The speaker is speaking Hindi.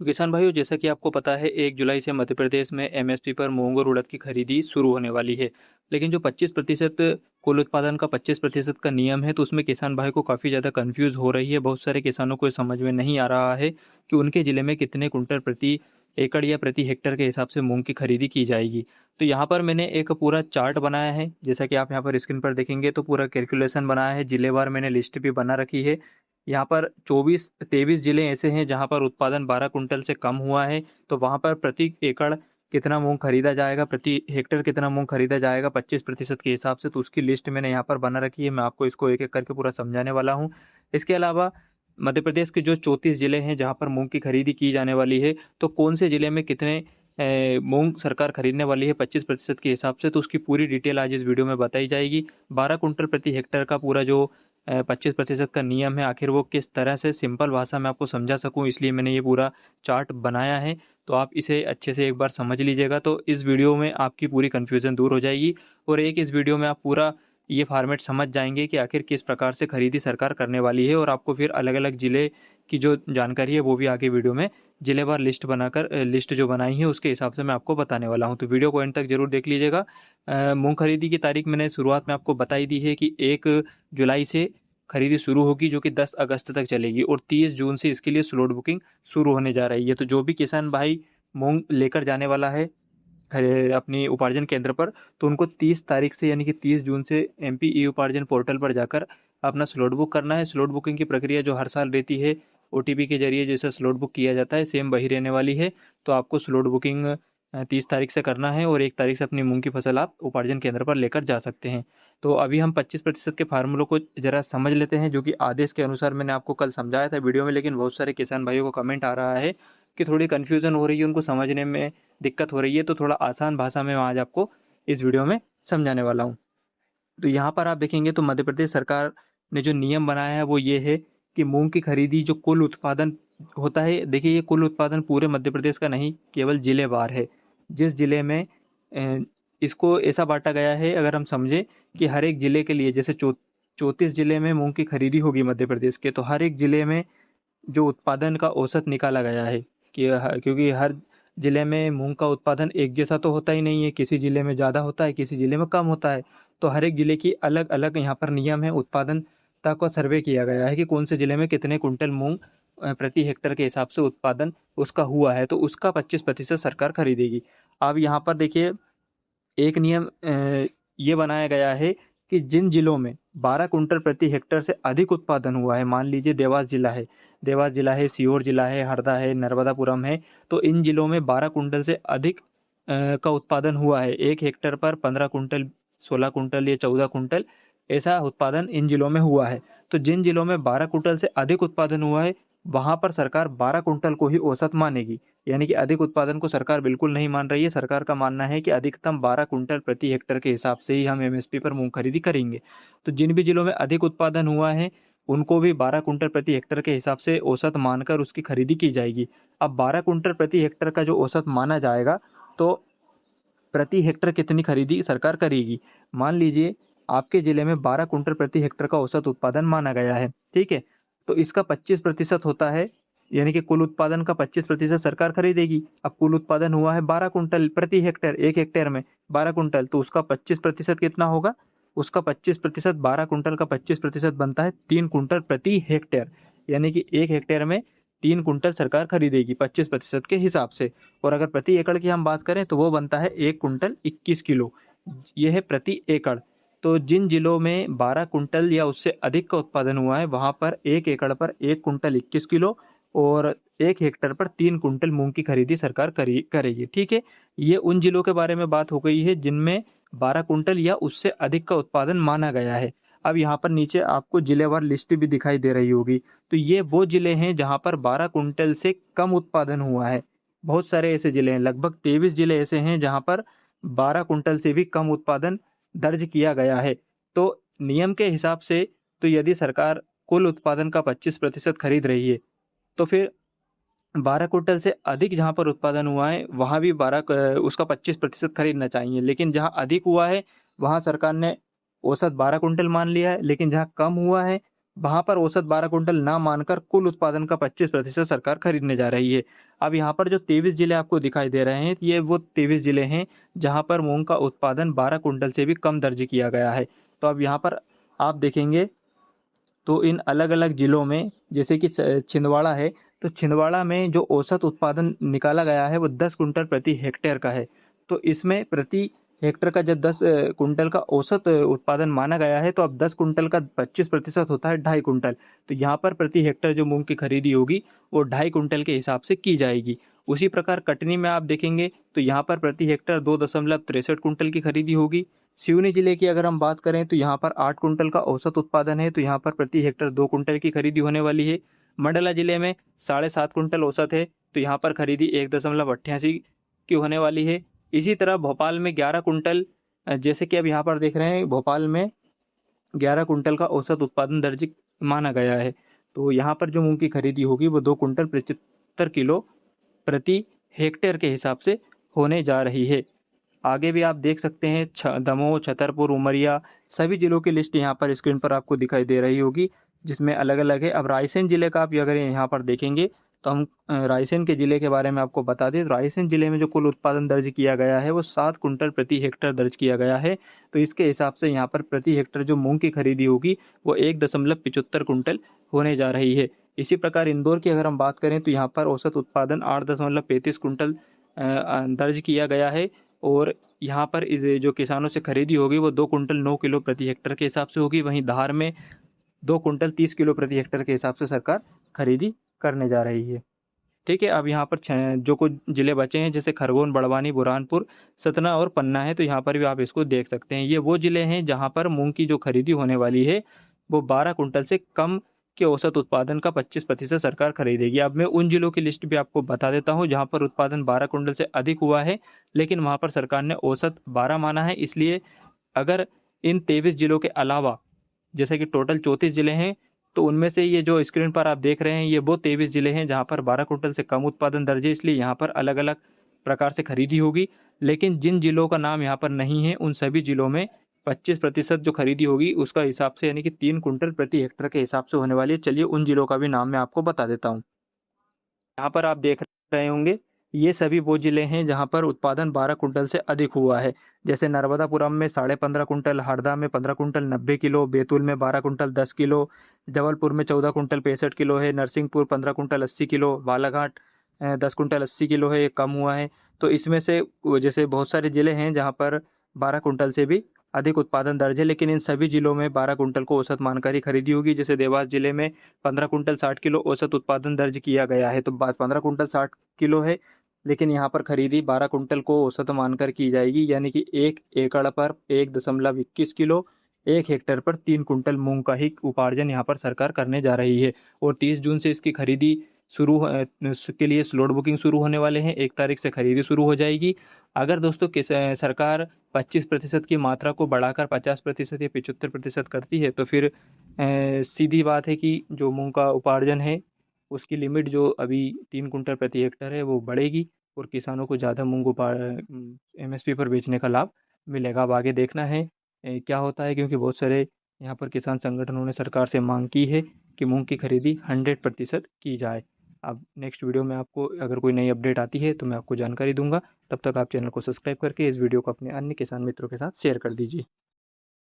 तो किसान भाइयों, जैसा कि आपको पता है 1 जुलाई से मध्य प्रदेश में एमएसपी पर मूंग और उड़द की खरीदी शुरू होने वाली है। लेकिन जो 25% कुल उत्पादन का 25% का नियम है, तो उसमें किसान भाई को काफ़ी ज़्यादा कन्फ्यूज़ हो रही है। बहुत सारे किसानों को ये समझ में नहीं आ रहा है कि उनके ज़िले में कितने कुंटल प्रति एकड़ या प्रति हेक्टेयर के हिसाब से मूंग की खरीदी की जाएगी। तो यहाँ पर मैंने एक पूरा चार्ट बनाया है, जैसा कि आप यहाँ पर स्क्रीन पर देखेंगे तो पूरा कैलकुलेशन बनाया है, जिलेवार मैंने लिस्ट भी बना रखी है। यहाँ पर 23 ज़िले ऐसे हैं जहाँ पर उत्पादन 12 कुंटल से कम हुआ है, तो वहाँ पर प्रति एकड़ कितना मूंग खरीदा जाएगा, प्रति हेक्टेयर कितना मूंग खरीदा जाएगा 25% के हिसाब से, तो उसकी लिस्ट मैंने यहाँ पर बना रखी है। मैं आपको इसको एक एक करके पूरा समझाने वाला हूँ। इसके अलावा मध्य प्रदेश के जो 34 ज़िले हैं जहाँ पर मूंग की खरीदी की जाने वाली है, तो कौन से ज़िले में कितने मूंग सरकार खरीदने वाली है 25% के हिसाब से, तो उसकी पूरी डिटेल आज इस वीडियो में बताई जाएगी। 12 कुंटल प्रति हेक्टेयर का पूरा जो 25% का नियम है, आखिर वो किस तरह से सिंपल भाषा में आपको समझा सकूं, इसलिए मैंने ये पूरा चार्ट बनाया है। तो आप इसे अच्छे से एक बार समझ लीजिएगा, तो इस वीडियो में आपकी पूरी कन्फ्यूज़न दूर हो जाएगी। और एक इस वीडियो में आप पूरा ये फॉर्मेट समझ जाएंगे कि आखिर किस प्रकार से खरीदी सरकार करने वाली है, और आपको फिर अलग अलग ज़िले की जो जानकारी है वो भी आगे वीडियो में ज़िलेवार लिस्ट बनाकर लिस्ट जो बनाई है उसके हिसाब से मैं आपको बताने वाला हूँ। तो वीडियो को एंड तक ज़रूर देख लीजिएगा। मूंग खरीदी की तारीख मैंने शुरुआत में आपको बताई दी है कि 1 जुलाई से खरीदी शुरू होगी, जो कि 10 अगस्त तक चलेगी, और 30 जून से इसके लिए स्लॉट बुकिंग शुरू होने जा रही है। तो जो भी किसान भाई मूंग लेकर जाने वाला है अपनी उपार्जन केंद्र पर, तो उनको 30 तारीख से यानी कि 30 जून से एमपी ई उपार्जन पोर्टल पर जाकर अपना स्लॉट बुक करना है। स्लॉट बुकिंग की प्रक्रिया जो हर साल रहती है, ओटीपी के जरिए जैसे स्लॉट बुक किया जाता है, सेम वही रहने वाली है। तो आपको स्लॉट बुकिंग 30 तारीख से करना है, और 1 तारीख से अपनी मूंग की फसल आप उपार्जन केंद्र पर लेकर जा सकते हैं। तो अभी हम 25% के फार्मूलों को ज़रा समझ लेते हैं, जो कि आदेश के अनुसार मैंने आपको कल समझाया था वीडियो में, लेकिन बहुत सारे किसान भाइयों को कमेंट आ रहा है कि थोड़ी कन्फ्यूज़न हो रही है, उनको समझने में दिक्कत हो रही है। तो थोड़ा आसान भाषा में मैं आज आपको इस वीडियो में समझाने वाला हूँ। तो यहाँ पर आप देखेंगे तो मध्य प्रदेश सरकार ने जो नियम बनाया है वो ये है कि मूंग की खरीदी जो कुल उत्पादन होता है, देखिए ये कुल उत्पादन पूरे मध्य प्रदेश का नहीं, केवल जिलेवार है। जिस जिले में इसको ऐसा बांटा गया है, अगर हम समझें कि हर एक जिले के लिए, जैसे 34 जिले में मूंग की खरीदी होगी मध्य प्रदेश के, तो हर एक जिले में जो उत्पादन का औसत निकाला गया है कि क्योंकि हर ज़िले में मूंग का उत्पादन एक जैसा तो होता ही नहीं है, किसी ज़िले में ज़्यादा होता है, किसी ज़िले में कम होता है। तो हर एक ज़िले की अलग अलग यहाँ पर नियम है। उत्पादनता का सर्वे किया गया है कि कौन से ज़िले में कितने कुंटल मूंग प्रति हेक्टर के हिसाब से उत्पादन उसका हुआ है, तो उसका 25% सरकार खरीदेगी। अब यहाँ पर देखिए एक नियम ये बनाया गया है कि जिन जिलों में 12 कुंटल प्रति हेक्टेयर से अधिक उत्पादन हुआ है, मान लीजिए देवास जिला है, सीहोर जिला है, हरदा है, नर्मदापुरम है, तो इन जिलों में 12 कुंटल से अधिक का उत्पादन हुआ है। एक हेक्टेयर पर 15 कुंटल, 16 कुंटल या 14 कुंटल ऐसा उत्पादन इन जिलों में हुआ है। तो जिन जिलों में 12 कुंटल से अधिक उत्पादन हुआ है, वहाँ पर सरकार 12 कुंटल को ही औसत मानेगी। यानी कि अधिक उत्पादन को सरकार बिल्कुल नहीं मान रही है। सरकार का मानना है कि अधिकतम 12 कुंटल प्रति हेक्टेयर के हिसाब से ही हम एमएसपी पर मूंग खरीदी करेंगे। तो जिन भी जिलों में अधिक उत्पादन हुआ है, उनको भी 12 कुंटल प्रति हेक्टेयर के हिसाब से औसत मानकर उसकी खरीदी की जाएगी। अब 12 कुंटल प्रति हेक्टेयर का जो औसत माना जाएगा, तो प्रति हेक्टेयर कितनी खरीदी सरकार करेगी? मान लीजिए आपके ज़िले में 12 कुंटल प्रति हेक्टेयर का औसत उत्पादन माना गया है, ठीक है? तो इसका 25% होता है, यानी कि कुल उत्पादन का 25% सरकार खरीदेगी। अब कुल उत्पादन हुआ है 12 कुंटल प्रति हेक्टेयर, 1 हेक्टेयर में 12 कुंटल, तो उसका 25% कितना होगा? उसका 25%, 12 कुंटल का 25% बनता है 3 कुंटल प्रति हेक्टेयर, यानी कि 1 हेक्टेयर में 3 कुंटल सरकार खरीदेगी 25% के हिसाब से। और अगर प्रति एकड़ की हम बात करें तो वो बनता है 1 कुंटल 21 किलो, ये है प्रति एकड़। तो जिन जिलों में 12 कुंटल या उससे अधिक का उत्पादन हुआ है, वहाँ पर 1 एकड़ पर 1 कुंटल 21 किलो और 1 हेक्टेयर पर 3 कुंटल मूंग की खरीदी सरकार करेगी, ठीक है? ये उन जिलों के बारे में बात हो गई है जिनमें 12 कुंटल या उससे अधिक का उत्पादन माना गया है। अब यहाँ पर नीचे आपको जिलेवार लिस्ट भी दिखाई दे रही होगी। तो ये वो ज़िले हैं जहाँ पर 12 कुंटल से कम उत्पादन हुआ है। बहुत सारे ऐसे ज़िले हैं, लगभग 23 ज़िले ऐसे हैं जहाँ पर 12 कुंटल से भी कम उत्पादन दर्ज किया गया है। तो नियम के हिसाब से, तो यदि सरकार कुल उत्पादन का 25% खरीद रही है, तो फिर 12 कुंटल से अधिक जहाँ पर उत्पादन हुआ है, वहाँ भी उसका 25% खरीदना चाहिए। लेकिन जहाँ अधिक हुआ है, वहाँ सरकार ने औसत 12 कुंटल मान लिया है, लेकिन जहाँ कम हुआ है, वहाँ पर औसत 12 कुंटल ना मानकर कुल उत्पादन का 25% सरकार खरीदने जा रही है। अब यहाँ पर जो 23 जिले आपको दिखाई दे रहे हैं, ये वो 23 जिले हैं जहाँ पर मूँग का उत्पादन 12 कुंटल से भी कम दर्ज किया गया है। तो अब यहाँ पर आप देखेंगे तो इन अलग-अलग ज़िलों में जैसे कि छिंदवाड़ा है, तो छिंदवाड़ा में जो औसत उत्पादन निकाला गया है वो 10 कुंटल प्रति हेक्टेयर का है। तो इसमें प्रति हेक्टेयर का जब 10 कुंटल का औसत उत्पादन माना गया है, तो अब 10 कुंटल का 25% होता है 2.5 कुंटल। तो यहाँ पर प्रति हेक्टेयर जो मूँग की खरीदी होगी वो 2.5 कुंटल के हिसाब से की जाएगी। उसी प्रकार कटनी में आप देखेंगे तो यहाँ पर प्रति हेक्टेयर 2.63 कुंटल की खरीदी होगी। सिवनी जिले की अगर हम बात करें तो यहाँ पर 8 कुंटल का औसत उत्पादन है, तो यहाँ पर प्रति हेक्टेयर 2 कुंटल की खरीदी होने वाली है। मंडला जिले में 7.5 कुंटल औसत है, तो यहाँ पर खरीदी 1.88 की होने वाली है। इसी तरह भोपाल में 11 कुंटल जैसे कि अब यहाँ पर देख रहे हैं भोपाल में 11 कुंटल का औसत उत्पादन दर्ज माना गया है। तो यहाँ पर जो मूँग की खरीदी होगी वो 2 कुंटल 75 किलो प्रति हेक्टेयर के हिसाब से होने जा रही है। आगे भी आप देख सकते हैं दमोह, छतरपुर, उमरिया सभी ज़िलों की लिस्ट यहाँ पर स्क्रीन पर आपको दिखाई दे रही होगी, जिसमें अलग-अलग है। अब रायसेन ज़िले का आप अगर यहाँ पर देखेंगे तो हम रायसेन के ज़िले के बारे में आपको बता दें। तो रायसेन ज़िले में जो कुल उत्पादन दर्ज किया गया है वो 7 कुंटल प्रति हेक्टेयर दर्ज किया गया है। तो इसके हिसाब से यहाँ पर प्रति हेक्टेयर जो मूँग की खरीदी होगी वो 1.75 कुंटल होने जा रही है। इसी प्रकार इंदौर की अगर हम बात करें तो यहाँ पर औसत उत्पादन 8.35 कुंटल दर्ज किया गया है और यहाँ पर इस जो किसानों से खरीदी होगी वो 2 कुंटल 9 किलो प्रति हेक्टेयर के हिसाब से होगी। वहीं धार में 2 कुंटल 30 किलो प्रति हेक्टेयर के हिसाब से सरकार खरीदी करने जा रही है। ठीक है, अब यहाँ पर जो कुछ ज़िले बचे हैं जैसे खरगोन, बड़वानी, बुरहानपुर, सतना और पन्ना है, तो यहाँ पर भी आप इसको देख सकते हैं। ये वो ज़िले हैं जहाँ पर मूँग की जो खरीदी होने वाली है वो 12 कुंटल से कम के औसत उत्पादन का 25% सरकार खरीदेगी। अब मैं उन ज़िलों की लिस्ट भी आपको बता देता हूँ जहाँ पर उत्पादन 12 कुंटल से अधिक हुआ है, लेकिन वहाँ पर सरकार ने औसत 12 माना है। इसलिए अगर इन 23 ज़िलों के अलावा जैसे कि टोटल 34 ज़िले हैं, तो उनमें से ये जो स्क्रीन पर आप देख रहे हैं ये वो 23 ज़िले हैं जहाँ पर 12 कुंटल से कम उत्पादन दर्ज है, इसलिए यहाँ पर अलग-अलग प्रकार से खरीदी होगी। लेकिन जिन ज़िलों का नाम यहाँ पर नहीं है, उन सभी ज़िलों में 25% जो खरीदी होगी उसका हिसाब से यानी कि 3 कुंटल प्रति हेक्टेयर के हिसाब से होने वाली है। चलिए उन ज़िलों का भी नाम मैं आपको बता देता हूँ। यहाँ पर आप देख रहे होंगे, ये सभी वो ज़िले हैं जहाँ पर उत्पादन 12 कुंटल से अधिक हुआ है। जैसे नर्मदापुरम में 15.5 कुंटल, हरदा में 15 कुंटल 90 किलो, बैतूल में 12 कुंटल 10 किलो, जबलपुर में 14 कुंटल 65 किलो है, Narsinghpur 15 quintal 80 kilo, Balaghat 10 quintal 80 kilo है, ये कम हुआ है। तो इसमें से जैसे बहुत सारे ज़िले हैं जहाँ पर 12 कुंटल से भी अधिक उत्पादन दर्ज है, लेकिन इन सभी ज़िलों में 12 कुंटल को औसत मानकर ही खरीदी होगी। जैसे देवास ज़िले में 15 कुंटल 60 किलो औसत उत्पादन दर्ज किया गया है, तो बस 15 कुंटल 60 किलो है, लेकिन यहाँ पर खरीदी 12 कुंटल को औसत मानकर की जाएगी, यानी कि 1 एकड़ पर 1.21 किलो, 1 हेक्टेयर पर 3 कुंटल मूँग का ही उपार्जन यहाँ पर सरकार करने जा रही है। और 30 जून से इसकी खरीदी के लिए स्लॉट बुकिंग शुरू होने वाले हैं, 1 तारीख से खरीदी शुरू हो जाएगी। अगर दोस्तों सरकार 25% की मात्रा को बढ़ाकर 50% या 75% करती है, तो फिर सीधी बात है कि जो मूँग का उपार्जन है उसकी लिमिट जो अभी 3 कुंटल प्रति हेक्टेयर है वो बढ़ेगी और किसानों को ज़्यादा मूँग एमएसपी पर बेचने का लाभ मिलेगा। अब आगे देखना है क्या होता है, क्योंकि बहुत सारे यहाँ पर किसान संगठनों ने सरकार से मांग की है कि मूँग की खरीदी 100% की जाए। अब नेक्स्ट वीडियो में आपको अगर कोई नई अपडेट आती है तो मैं आपको जानकारी दूंगा। तब तक आप चैनल को सब्सक्राइब करके इस वीडियो को अपने अन्य किसान मित्रों के साथ शेयर कर दीजिए।